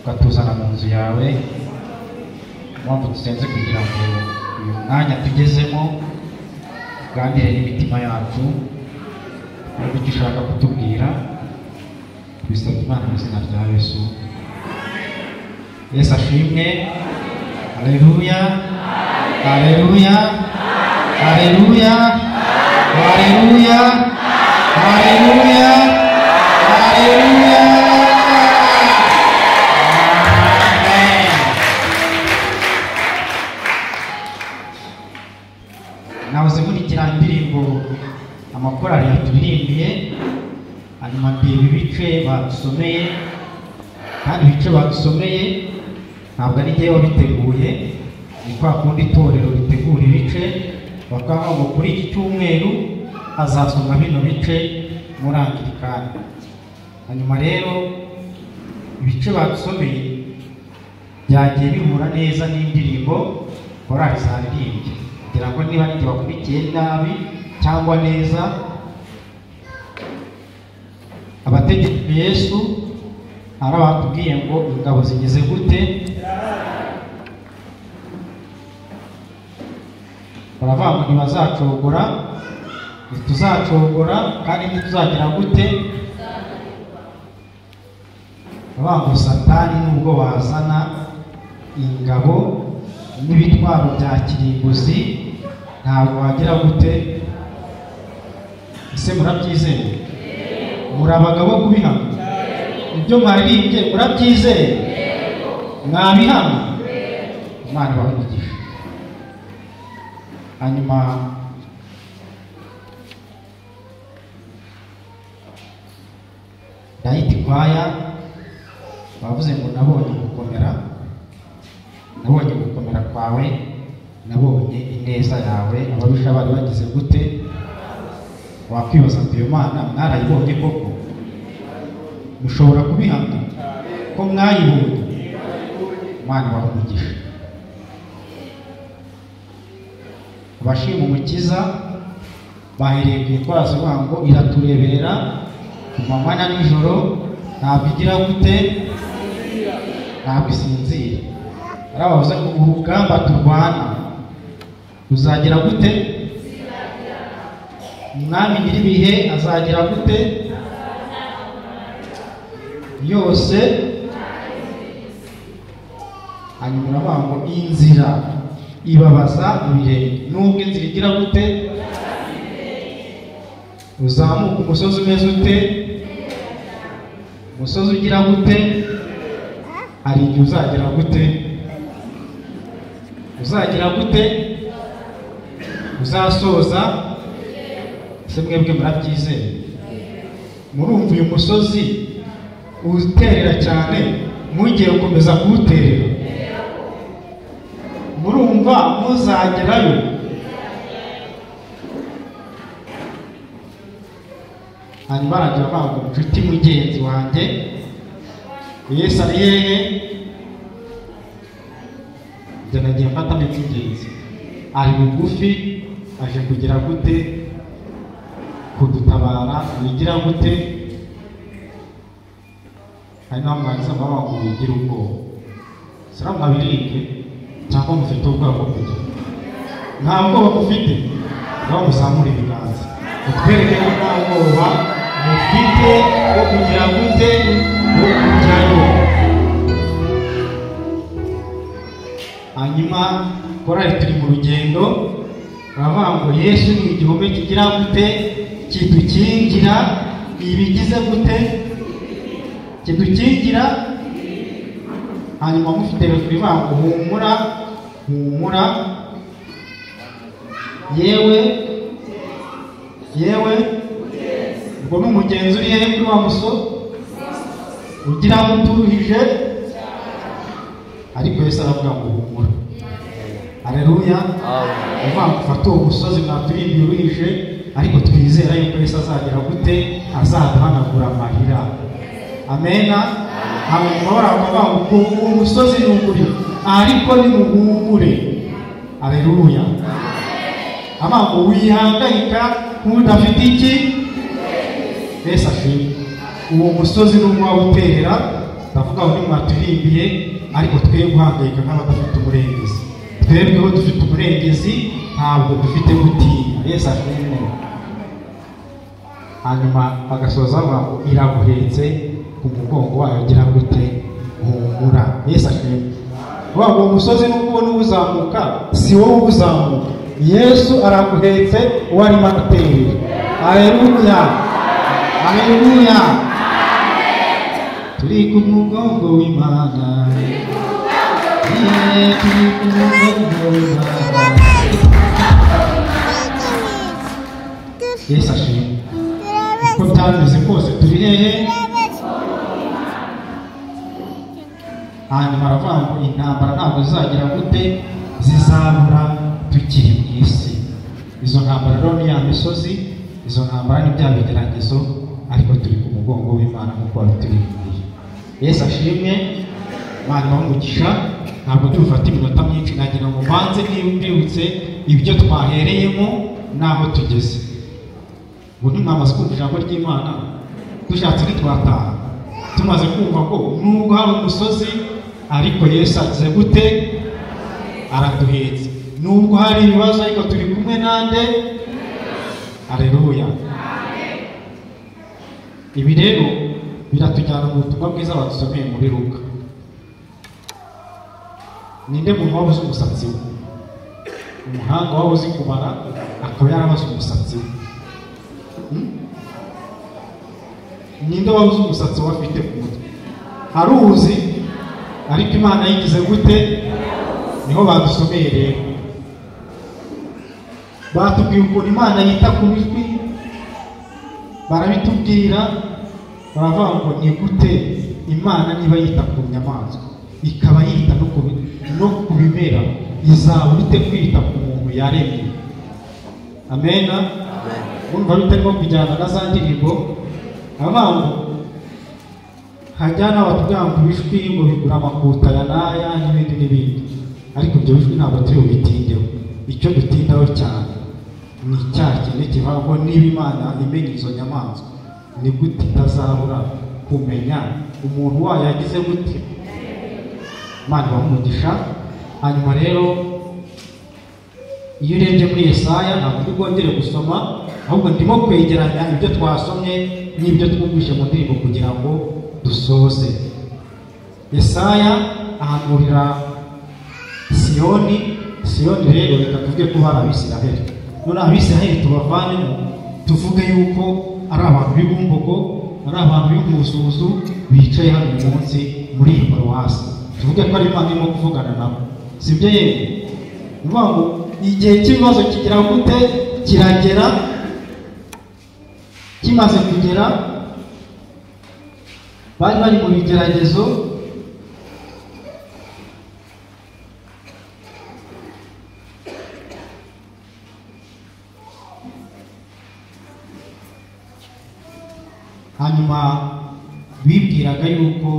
ukatuzana mu nzu yawe. Mpamvu tuzenze kugira ngo uyu mwanya tugezemo uganire n'imitima yacu n'ibyo ushaka kutubwira. Twisabye Imana mu izina rya Yesu. Yesu ashimwe. Haleluya, haleluya, haleluya, haleluya, haleluya, haleluya. Nahoze nkurikira indirimbo amakorali yaturirimbiye, hanyuma ndeba ibice badusomeye, kandi ibice badusomeye ntabwo ari jyewe wabiteguye, ni kwa kundi itorero ritegura ibice bakavuga ngo kuri iki cyumweru hazasomwa bino bice muri Anglikani. Hanyuma rero ibice badusomeye byagiye bihura neza n'indirimbo korali zaririmbye, kugira ngo niba nijye bakurikiye nabi cyangwa neza. Abategereje Yesu hari abatubwiye ngo ingabo zigeze gute, baravuga ngo ntibazacogora, ntituzacogora kandi ntituzagira gute. Baravuga ngo Satani nubwo wazana ingabo n'ibitwaro bya kirimbuzi ntabwo wagira gute. Ese murabyizeye? Muri abagabo kubihamya ibyo mwaririmbye? Murabyizeye? Mwabihamya? Imana ibahe. Hanyuma Dayiti kwaya bavuze ngo nabonye gukomera, nabonye gukomera kwawe, nabonye ineza yawe. Ababisha bari bagize gute? Wakwibaza ngo iyo Mana mwarayibonye koko? Mushobora kubihamya ko mwayibonye? Imana ibahe umugisha. Abashima Umukiza bahereye ku itwazo ngo iratureberera ku manywa na nijoro, ntabwo igira gute, ntabwo isinzira. Arabavuze ngo urugamba turwana ruzagira gute, Umwami nyir'ibihe azagira gute yose. Hanyuma uravuga ngo inzira ibabaza ibirenge, nubwo inzira igira gute, uzamuka umusozi umeze ute, umusozi ugira gute, hari igihe uzagira gute, uzagira gute, uzasoza. Ese mwebwe murabyizeye? Murumva uyu musozi uterera cyane mugiye gukomeza kuwuterera? Murumva muzagerayo? Hanyuma aragira ngo nshuti mugenzi wanjye, Yesu ari hehe? Njye nagiye mfata icy'ingenzi, ari bugufi, aje kugira gute, kudutabara. Wigira gute? Hanyuma mwagize ngo wigira ubwoba. Sira mwabirinde cyangwa mufite ubwoba bwo kujya? Nta bwoba mufite? Ngaho muzamure ibiganza mutwereke ko nta bwoba mufite bwo kugira gute, bwo kujyayo. Hanyuma korali turi mu rugendo, baravuga ngo Yesu ni igihome kigira gute, kidukingira ibigize gute, kidukingira. Hanyuma mufite refuri bango humura, humura, yewe yewe. Ubwo n'umugenzi uri hehe kuri wa musozi ugira ngo uturuhije, ariko Yesu aravuga ngo humura. Haleluya. Uvuga ngo ufate uwo musozi mwaturimbiye uruhije, ariko twizera yuko Yesu azagira gute, azaduhanagura amarira. Amena. Hanyuma baravuga ngo uwo musozi ni ukuri, ariko ni muhumure. Haleluya. Amago wihangayika nk'udafite iki. Yesu ashimwe. Uwo musozi n'umwe wawuterera, ndavuga baravuga ngo mwaturimbiye ariko twebwe guhangayika nk'abadafite umurengezi. Twebweho dufite umurengezi, ntabwo dufite gutinya. Yesu ashimwe. Hanyuma agasoza ngo iraguhetse ku mugongo wayo gira gute humura. Yesu ashimwe. Uwo musozi n'ubona uzamuka si wowe uzamuka, Yesu araguhetse wari materi. Haleluya, haleluya. Turi ku mugongo w'Imana, turi ku mugongo w'Imana. Yesu ashimwe. Uko byameze kose turi hehe? Hanyuma aravuga ngo intambara ntabwo zizagira gute zizabura tukiri mu isi. Izo ntambara rero ni ya misozi, izo ntambara ni bya bigeragezo, ariko turi ku mugongo w'Imana nk'uko wabituririmbiye. Yesu ashimwe. Imana ibamugisha. Ntabwo dufata iminota myinshi, nagira ngo mbanze mbibutse ibyo twahereyemo n'aho tugeze. Ubu ntimwamaze kumva ijambo ry'Imana, dushatse ntitwataha. Tumaze kumva ko nubwo hari umusozi ariko Yesu agize gute araduhetse. Nubwo hari ibibazo ariko turi kumwe nande. Haleluya. Ibi rero biratujyana mu butumwa bwiza badusomeye muri Luka. Ninde muntu wabuze umusatsi we? Umuhanga wabuze kumara akaba yarabaze umusatsi we. Ninde wabuze umusatsi we afite ku mutwe? Haruzi, ariko Imana yigize gute? Niho badusomeye rero. Batubwiye ukuntu Imana yita ku bijwi, barabitubwira, baravuga ngo ni gute Imana niba yita ku nyamaswa ikaba yita no ku bimera, izaba ite kwita ku muntu yaremye? Amena. Urumva bitarimo kujyana na za ndirimbo abantu hajyana batubwira ngo ibishwi ngo bigura amakuta ya naya n'ibindi, ariko ibyo bishwi ntabwo turi bubitindeho. Icyo dutindaho cyane ni icyaha kindi kivuga ngo niba Imana imenya izo nyamaswa, ni gute itazabura kumenya umuntu wayo yagize gute? Imana ibamugisha. Hanyuma rero iyo urebye muri Yesaya, ntabwo ndi bwongere gusoma, ahubwo ndimo kwegeranya ibyo twasomye n'ibyo twumvise mu ndirimbo kugira ngo dusoze. Yesaya ahanurira Siyoni. Siyoni rero reka tuvuge ko hari Abisiraheli. None Abisiraheli tubavanemo, tuvuge yuko ari abantu b'ibumbogo, ari abantu b'impuzuzu bicaye hano munsi muri iyi paruwasi. Tuvuge ko ari Imana irimo kuvugana nabo, sibyo yewe? Uvuga ngo igihe cy'ibibazo kigira gute? Kiragera. Kimaze kugera, bari mu bigeragezo, hanyuma bibwiraga yuko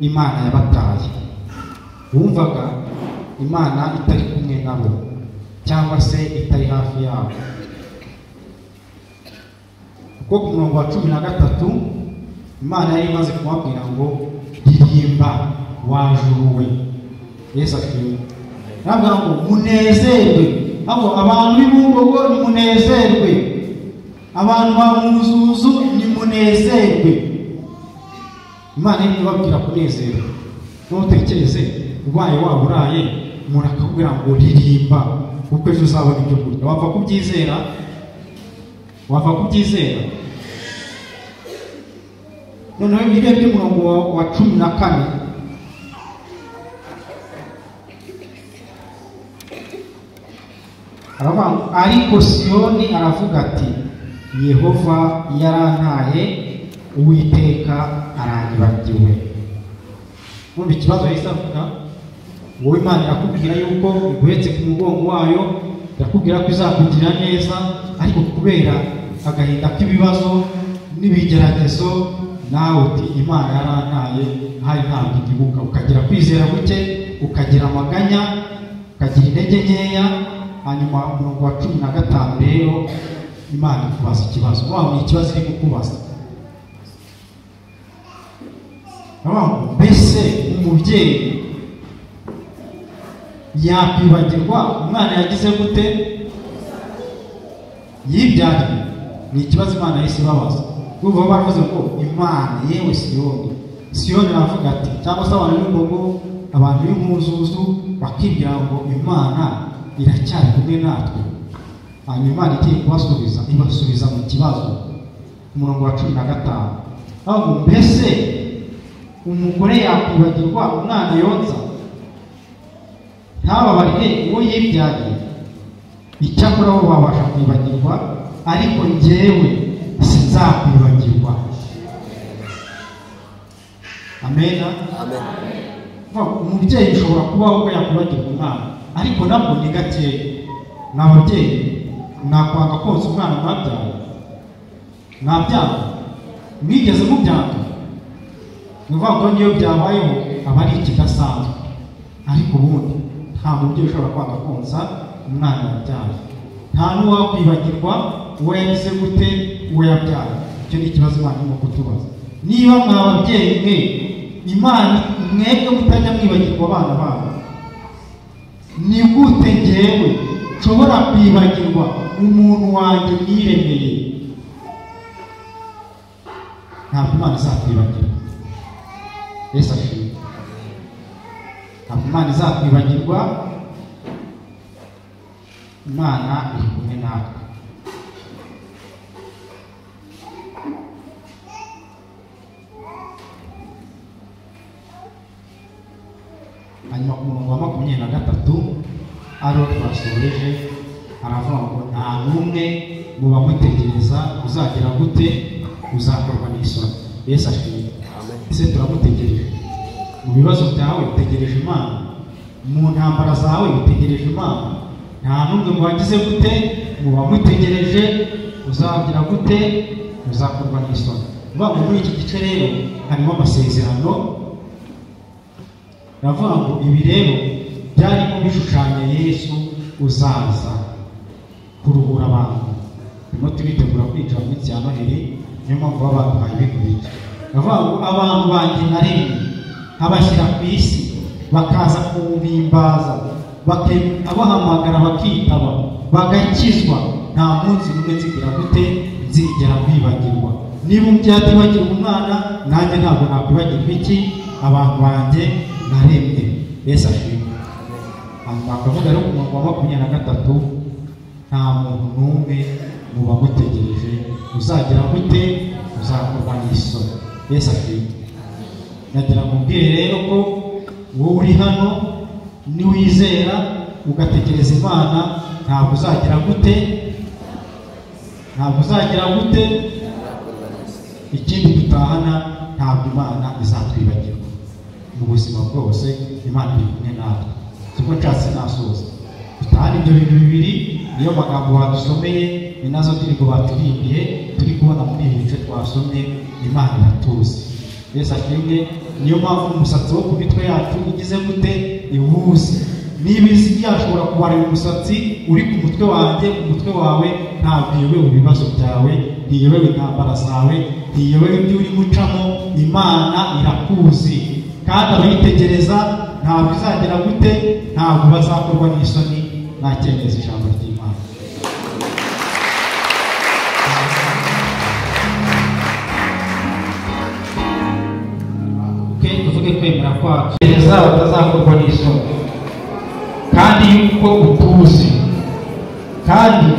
Imana yabataye. Bumvaga Imana itari kumwe nabo cyangwa se itari hafi yabo. Kuko ku murongo wa 13 Imana yari imaze kubabwira ngo ririmba wajuruwe. Yesu ashimwe. Ntabwo ngo munezerwe, ahubwo abantu b'ibumbogo ni munezerwe, abantu bamuzuzu ni munezerwe. Imana yari ibabwira kunezerwa. Ntutekereze ubaye waburaye umuntu akakubwira ngo ririmba kuko ejo uzabona ibyo kurya. Wapfa kubyizera? Wapfa kubyizera? Noneho ibihe by'umurongo wa 14 aravuga ariko Siyoni aravuga ati Yehova yarantaye, Uwiteka aranyibagiwe. Numva ikibazo yahise avuga, wowe Imana irakubwira yuko iguhetse ku mugongo wayo, irakubwira ko izakugirira neza, ariko kubera agahinda k'ibibazo n'ibigeragezo nawe uti Imana yarantaye, hari ntabwo igibuka. Ukagira kwizera guke, ukagira amaganya, ukagira intege nkeya. Hanyuma umurongo wa 15 rero Imana ikubaza ikibazo. Wawe ikibazo iri kukubaza, mbese umubyeyi yakwibagirwa umwana yagize gute yibyariye? Ni ikibazo Imana yahise ibabaza. Ubwo baravuze ngo Imana yewe Siyoni aravuga ati, cyangwa se abantu b'imbogo, abantu b'impuzuzu bakibwira ngo Imana iracyari kumwe natwe. Hanyuma Imana igiye kubasubiza, ibasubiza mu kibazo umurongo wa 15. Aho mbese umugore yakwibagirwa umwana yonsa ntababarire uwo yibyariye? Icyakora bo babasha kwibagirwa, ariko njyewe sinzakwibagirwa. Amen. Umubyeyi ushobora kubaho ko yakwibagirwa umwana, ariko nabwo ni gakeya. N'ababyeyi nakwanga konsa umwana mwabyaye, mwabyanga, mwigeze mubyanga? Ni ukuvuga ngo niyo byabayeho aba ari ikidasanzwe, ariko ubundi nta mubyeyi ushobora kwanga konsa umwana yabyaye. Nta n'uwakwibagirwa uwo yagize gute, uwo yabyaye. Icyo ni ikibazo Imana irimo kutubaza. Niba mwababyeyi mwe Imana mwebwe mutajya mwibagirwa abana babo, ni gute njyewe nshobora kwibagirwa umuntu wanjye niremeye? Ntabwo Imana izakwibagirwa. Yesu ashimwe. Ntabwo Imana izakwibagirwa. Imana iri kumwe natwe. Hanyuma ku murongo wa 23 ariho twasoreje, aravuga ngo nta n'umwe mu bamutegereza uzagira gute, uzakorwa n'isoni. Yesu ashimwe. Ese turamutegereje? Mu bibazo byawe utegereje Imana, mu ntambara zawe utegereje Imana. Nta n'umwe mu bagize gute, mu bamutegereje uzagira gute, uzakorwa n'isoni. Bavuga muri iki gice rero harimo amasezerano. Ravuga ngo ibi rero byarimo bishushanya Yesu uzaza kuruhura abantu. Turimo turitegura kwinjira mu minsi ya Noheli, niyo mpamvu baba baduhaye ibigurije. Ravuga ngo abantu banjye naremye nkabashyira ku isi, bakaza kumpimbaza, abahamagara bakitaba, bagakizwa, nta munsi n'umwe nzigira gute, nzigera kwibagirwa. Niba umubyeyi atibagirwa umwana, nanjye ntabwo nakwibagirwa iki, abantu banjye naremye. Yesu ashimwe. Bakavuga rero ku murongo wa 23, nta muntu n'umwe mu bamutegereje uzagira gute, uzakorwa n'isoni. Yesu ashimwe. Nagira ngo mbwire rero ko wowe uri hano niwizera ugatekereza Imana, ntabwo uzagira gute, ntabwo uzagira gute. Ikindi dutahana, ntabwo Imana izatwibagirwa mu buzima bwose. Imana iri kumwe natwe. Siko nshatse nasoza dutahana ibyo bintu bibiri. Niyo magambo badusomeye, ni nazo ndirimbo baturimbiye, turi kubona muri ibi bice twasomye. Imana iratuzi. Yesu ashimwe. Niyo mpamvu umusatsi wo ku mitwe yacu ugize gute, iwuzi. Niba izi byashobora kubareba umusatsi uri ku mutwe wanjye, ku mutwe wawe, ntabwo iyobewe ibibazo byawe, ntiyobewe intambara zawe, ntiyobewe ibyo uri gucamo. Imana irakuzi, kandi abayitegereza ntabwo izagira gute, ntabwo bazakorwa n'isoni. Nakemeza ijambo ry'Imana. Tuvuge kwemera kwacu, batazakorwa n'isoni, kandi yuko utuzi, kandi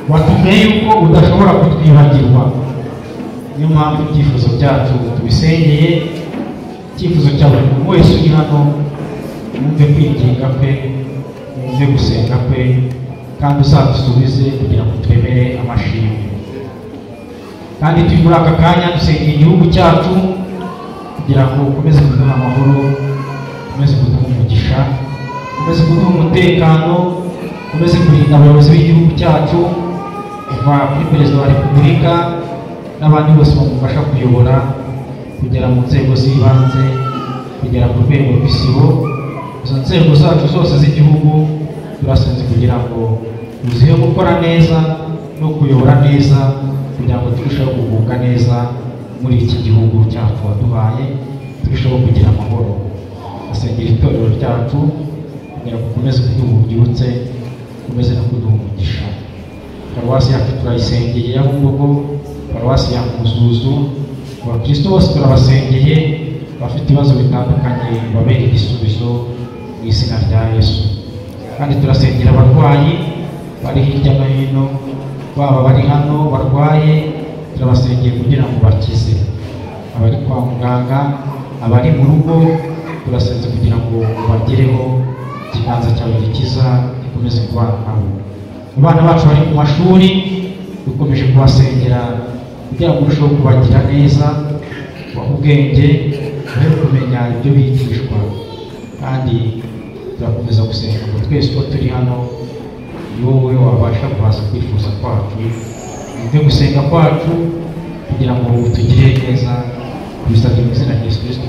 watumye yuko udashobora kutwibagirwa. Niyo mpamvu ibyifuzo byacu tubisengeye. Icyifuzo cya buri muntu wese uri hano, mwumve kwinginga kwe, mwumve gusenga kwe, kandi uzadusubize kugira ngo twemere amashimwe. Kandi turi muri aka kanya dusengera igihugu cyacu kugira ngo ukomeze kuduha amahoro, ukomeze kuduha umugisha, ukomeze kuduha umutekano, ukomeze kurinda abayobozi b'igihugu cyacu, kuva kuri Perezida wa Repubulika n'abandi bose bamufasha kuyobora, kugera mu nzego z'ibanze, kugera ku rwego rw'isibo. Izo nzego zacu zose z'igihugu turasenze kugira ngo uzihe gukora neza no kuyobora neza, kugira ngo turusheho kugubwa neza. Mu muri iki gihugu cyacu waduhaye turusheho kugira amahoro. Asengera itorero ryacu kugira ngo ukomeze kuduha ububyutse, ukomeze no kuduha umugisha. Paruwasi yacu turayisengeye ya Bumbogo, paruwasi ya Muzuzu, abakristo bose turabasengeye bafite ibibazo bitandukanye babere igisubizo mu izina rya Yesu. Kandi turasengera abarwayi bari hirya no hino, baba bari hano barwaye turabasengeye kugira ngo bakize, abari kwa muganga, abari mu rugo turasenze kugira ngo bagereho ikiganza cyawe gikiza gikomeze kubana nabo. Abana bacu bari mu mashuri dukomeje kubasengera kugira ngo urusheho kubagira neza, bahe ubwenge, bahe kumenya ibyo bigishwa. Kandi turakomeza gusenga ngo twese uko turi hano ni wowe wabasha kubaza kwifuza kwacu, ibyo gusenga kwacu kugira ngo tugire neza. Bisabye mu izina rya Yesu Kristo